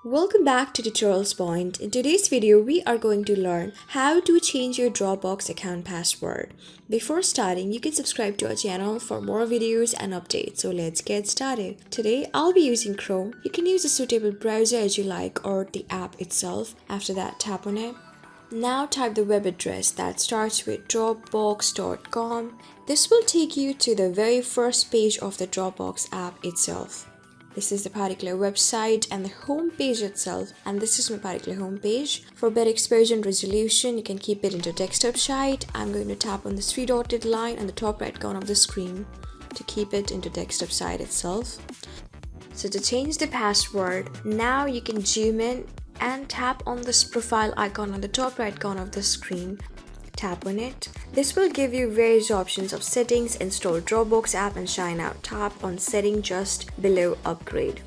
Welcome back to Tutorials Point. In today's video, we are going to learn how to change your Dropbox account password. Before starting, you can subscribe to our channel for more videos and updates. So let's get started. Today, I'll be using Chrome. You can use a suitable browser as you like or the app itself. After that, tap on it. Now type the web address that starts with dropbox.com. This will take you to the very first page of the Dropbox app itself. This is the particular website and the home page itself, and this is my particular home page. For better exposure and resolution, you can keep it into desktop side. I'm going to tap on the three dotted line on the top right corner of the screen to keep it into desktop side itself. So to change the password, now you can zoom in and tap on this profile icon on the top right corner of the screen. Tap on it. This will give you various options of settings, install Dropbox app and sign out. Tap on setting just below upgrade.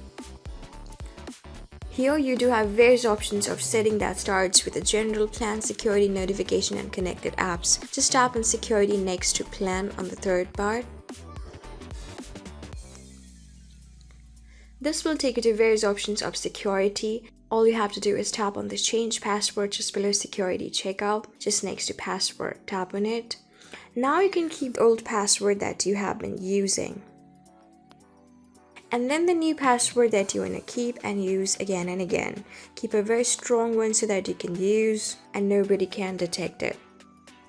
Here you do have various options of setting that starts with a general plan, security, notification and connected apps. Just tap on security next to plan on the third part. This will take you to various options of security. All you have to do is tap on the change password just below security checkout, just next to password. Tap on it. Now you can keep the old password that you have been using. And then the new password that you want to keep and use again and again. Keep a very strong one so that you can use and nobody can detect it.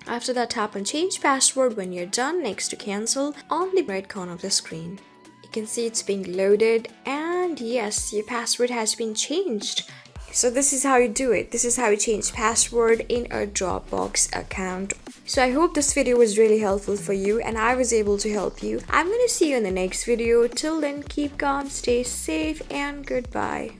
After that, tap on change password when you're done next to cancel on the right corner of the screen. You can see it's being loaded and yes, your password has been changed. So this is how you do it. This is how you change password in a Dropbox account. So I hope this video was really helpful for you and I was able to help you. I'm going to see you in the next video. Till then, keep calm, stay safe and goodbye.